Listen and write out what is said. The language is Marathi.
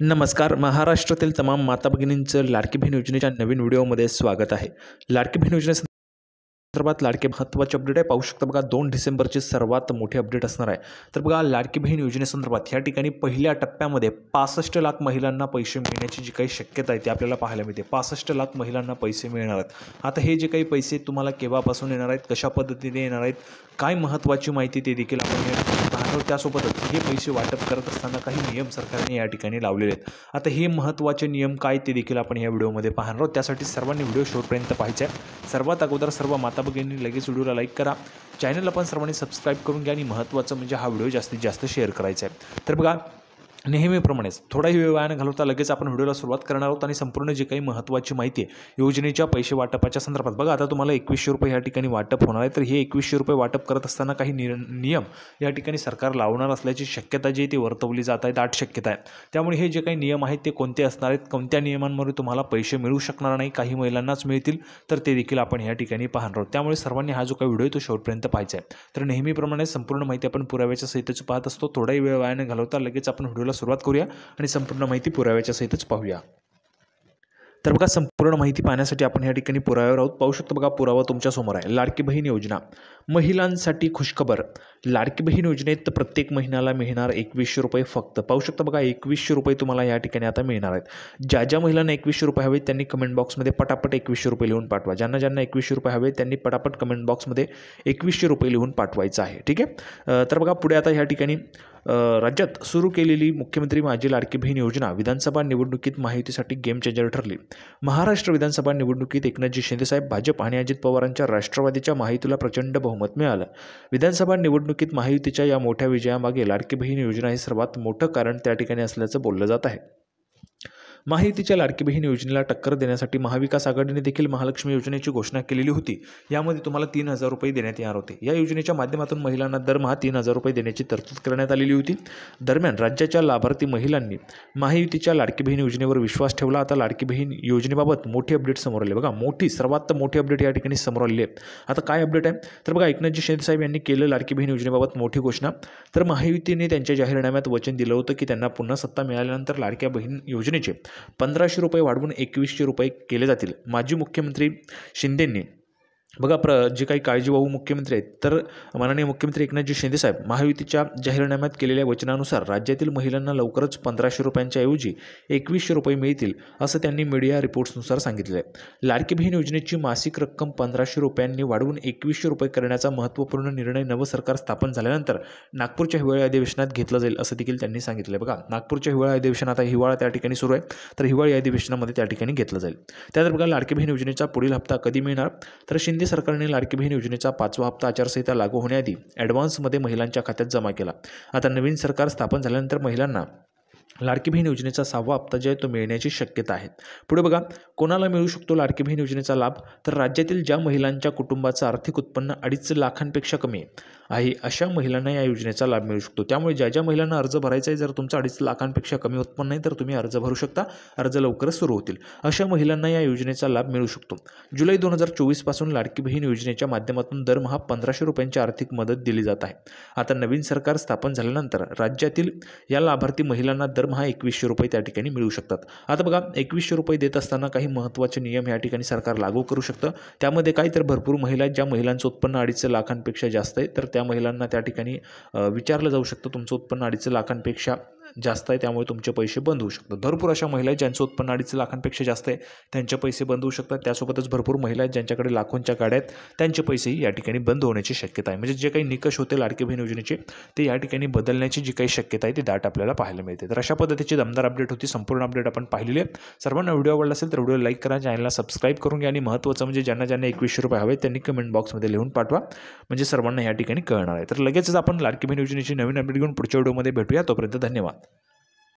नमस्कार. महाराष्ट्रातील तमाम माता भगिनींचं लाडकी बहीण योजनेच्या नवीन व्हिडिओमध्ये स्वागत आहे. लाडकी बहीण योजनेसंदर्भात लाडके महत्त्वाचे अपडेट आहे. पाहू शकता बघा, 2 डिसेंबरची सर्वात मोठी अपडेट असणार आहे. तर बघा, लाडकी बहीण योजनेसंदर्भात या ठिकाणी पहिल्या टप्प्यामध्ये 65 लाख महिलांना पैसे मिळण्याची जी काही शक्यता आहे ती आपल्याला पाहायला मिळते. 65 लाख महिलांना पैसे मिळणार आहेत. आता हे जे काही पैसे तुम्हाला केव्हापासून येणार आहेत, कशा पद्धतीने येणार आहेत, काय महत्त्वाची माहिती ते देखील आपण या ठिकाणी पाहणार आहोत. त्यासोबतच हे पैसे वाटप करत असताना काही नियम सरकारने या ठिकाणी लावलेले आहेत. आता हे महत्त्वाचे नियम काय ते देखील आपण या व्हिडिओमध्ये पाहणार आहोत. त्यासाठी सर्वांनी व्हिडिओ शेवटपर्यंत पाहायचा आहे. सर्वात अगोदर सर्व माता भगिनींनी लगेच व्हिडिओला लाईक करा, चॅनलला पण सर्वांनी सबस्क्राईब करून घ्या आणि महत्त्वाचं म्हणजे हा व्हिडिओ जास्तीत जास्त शेअर करायचा आहे. तर बघा, नेहमीप्रमाणेच थोडाही वेळ वाया न घालवता लगेच आपण व्हिडिओला सुरुवात करणार आहोत आणि संपूर्ण जी काही महत्त्वाची माहिती आहे योजनेच्या पैसे वाटपाच्या संदर्भात. बघा, आता तुम्हाला 2100 रुपये या ठिकाणी वाटप होणार आहे. तर हे 2100 रुपये वाटप करत असताना काही नियम या ठिकाणी सरकार लावणार असल्याची शक्यता जी ती वर्तवली जात आहे, दाट शक्यता आहे. त्यामुळे हे जे काही नियम आहेत ते कोणते असणार आहेत, कोणत्या नियमांमुळे तुम्हाला पैसे मिळू शकणार नाही, काही महिलांनाच मिळतील, तर ते देखील आपण या ठिकाणी पाहणार आहोत. त्यामुळे सर्वांनी हा जो काही व्हिडिओ आहे तो शेवटपर्यंत पाहायचा आहे. तर नेहमीप्रमाणे संपूर्ण माहिती आपण पुराव्याच्या सहितच पाहत असतो. थोडाही वेळ वाया न घालवता लगेच आपण व्हिडिओला सुरुवात करूया आणि संपूर्ण माहिती पुराव्याच्या सहितच पाहूया. तर बघा, संपूर्ण माहिती पाहण्यासाठी आपण या ठिकाणी पुराव्यावर आहोत. पाहू शकतो बघा, पुरावा तुमच्या समोर आहे. लाडकी बहीण योजना, महिलांसाठी खुशखबर. लाडकी बहीण योजनेत प्रत्येक महिन्याला मिळणार 2100 रुपये फक्त. पाहू शकता बघा, 2100 रुपये तुम्हाला या ठिकाणी आता मिळणार आहेत. ज्या महिलांना 2100 रुपये हवे त्यांनी कमेंट बॉक्समध्ये पटापट 2100 रुपये लिहून पाठवा. ज्यांना 2100 रुपये हवे त्यांनी पटापट कमेंट बॉक्समध्ये 2100 रुपये लिहून पाठवायचं आहे. ठीक आहे. तर बघा, पुढे आता या ठिकाणी राज्यात सुरू केलेली मुख्यमंत्री माझी लाडकी बहीण योजना विधानसभा निवडणुकीत महायुतीसाठी गेम चेंजर ठरली. महाराष्ट्र विधानसभा निवडणुकीत एकनाथजी शिंदेसाहेब भाजप आणि अजित पवारांच्या राष्ट्रवादीच्या महायुतीला प्रचंड बहुमत मिळालं. विधानसभा निवडणुकीत महायुतीच्या या मोठ्या विजयामागे लाडकी बहीण योजना हे सर्वात मोठं कारण त्या ठिकाणी असल्याचं बोललं जात आहे. महायुतीच्या लाडकी बहीण योजनेला टक्कर देण्यासाठी महाविकास आघाडीने देखील महालक्ष्मी योजनेची घोषणा केलेली होती. यामध्ये तुम्हाला 3000 रुपये देण्यात येणार होते. या योजनेच्या माध्यमातून महिलांना दरमहा 3000 रुपये देण्याची तरतूद करण्यात आलेली होती. दरम्यान राज्याच्या लाभार्थी महिलांनी महायुतीच्या लाडकी बहीण योजनेवर विश्वास ठेवला. आता लाडकी बहीण योजनेबाबत मोठी अपडेट समोर आली. बघा, सर्वात मोठी अपडेट या ठिकाणी समोर आलेली आहे. आता काय अपडेट आहे, तर बघा, एकनाथजी शिंदेसाहेब यांनी केलं लाडकी बहीण योजनेबाबत मोठी घोषणा. तर महायुतीने त्यांच्या जाहीरनाम्यात वचन दिलं होतं की त्यांना पुन्हा सत्ता मिळाल्यानंतर लाडक्या बहीण योजनेचे 1500 रुपये वाढवून 2100 रुपये केले जातील. माजी मुख्यमंत्री शिंदेंनी बघा, जे काही काळजीवाहू मुख्यमंत्री आहेत, तर माननीय मुख्यमंत्री एकनाथजी शिंदेसाहेब महायुतीच्या जाहीरनाम्यात केलेल्या वचनानुसार राज्यातील महिलांना लवकरच 1500 रुपयांच्या ऐवजी 2100 रुपये मिळतील, असं त्यांनी मीडिया रिपोर्ट्सनुसार सांगितलं आहे. लाडकी बहीण योजनेची मासिक रक्कम 1500 रुपयांनी वाढवून 2100 रुपये करण्याचा महत्त्वपूर्ण निर्णय नवं सरकार स्थापन झाल्यानंतर नागपूरच्या हिवाळी अधिवेशनात घेतला जाईल, असं देखील त्यांनी सांगितलं आहे. बघा, नागपूरच्या हिवाळी अधिवेशन, आता हिवाळा त्या ठिकाणी सुरू आहे, तर हिवाळी अधिवेशनामध्ये त्या ठिकाणी घेतलं जाईल. त्यानंतर बघा, लाडकी बहीण योजनेचा पुढील हप्ता कधी मिळणार, तर शिंदे सरकारने लाडकी बहीण योजनेचा 5वा हप्ता आचारसंहिता लागू होण्याआधी ॲडव्हान्समध्ये महिलांच्या खात्यात जमा केला. आता नवीन सरकार स्थापन झाल्यानंतर महिलांना लाडकी बहीण योजनेचा 6वा हप्ता जो आहे तो मिळण्याची शक्यता आहे. पुढे बघा, कोणाला मिळू शकतो लाडकी बहीण योजनेचा लाभ, तर राज्यातील ज्या महिलांच्या कुटुंबाचं आर्थिक उत्पन्न 2.5 लाखांपेक्षा कमी आहे अशा महिलांना या योजनेचा लाभ मिळू शकतो. त्यामुळे ज्या महिलांना अर्ज भरायचा आहे, जर तुमचं 2.5 लाखांपेक्षा कमी उत्पन्न आहे तर तुम्ही अर्ज भरू शकता. अर्ज लवकरच सुरू होतील. अशा महिलांना या योजनेचा लाभ मिळू शकतो. जुलै 2024 पासून लाडकी बहीण योजनेच्या माध्यमातून दरमहा 1500 रुपयांची आर्थिक मदत दिली जात आहे. आता नवीन सरकार स्थापन झाल्यानंतर राज्यातील या लाभार्थी महिलांना दरमहा 2100 रुपये त्या ठिकाणी मिळू शकतात. आता बघा, 2100 रुपये देत असताना काही महत्त्वाचे नियम या ठिकाणी सरकार लागू करू शकतं. त्यामध्ये काही तर भरपूर महिला आहेत ज्या महिलांचं उत्पन्न 2.5 लाखांपेक्षा जास्त आहे, तर त्या महिलांना त्या ठिकाणी विचारलं जाऊ शकतं, तुमचं उत्पन्न 2.5 लाखांपेक्षा जास्त आहे त्यामुळे तुमचे पैसे बंद होऊ शकतात. भरपूर अशा महिला आहेत ज्यांचं उत्पन्न 2.5 लाखांपेक्षा जास्त आहे, त्यांचे पैसे बंद होऊ शकतात. त्यासोबतच भरपूर महिला आहेत ज्यांच्याकडे लाखोंच्या गाड्या आहेत, त्यांचे पैसेही या ठिकाणी बंद होण्याची शक्यता आहे. म्हणजे जे काही निकष होते लाडकी बहीण योजनेचे ते या ठिकाणी बदलण्याची जी काही शक्यता आहे ती दाट आपल्याला पाहायला मिळते. तर अशा पद्धतीची दमदार अपडेट होती. संपूर्ण अपडेट आपण पाहिलेली आहे. सर्वांना व्हिडिओ आवडला असेल तर व्हिडिओ लाईक करा, चॅनलला सबस्क्राईब करून घ्या आणि महत्त्वाचं म्हणजे ज्यांना 2100 रुपये हवे त्यांनी कमेंट बॉक्समध्ये लिहून पाठवा, म्हणजे सर्वांना या ठिकाणी कळणार आहे. तर लगेचच आपण लाडकी बहीण योजनेची नवीन अपडेट घेऊन पुढच्या व्हिडिओमध्ये भेटूया. तोपर्यंत धन्यवाद.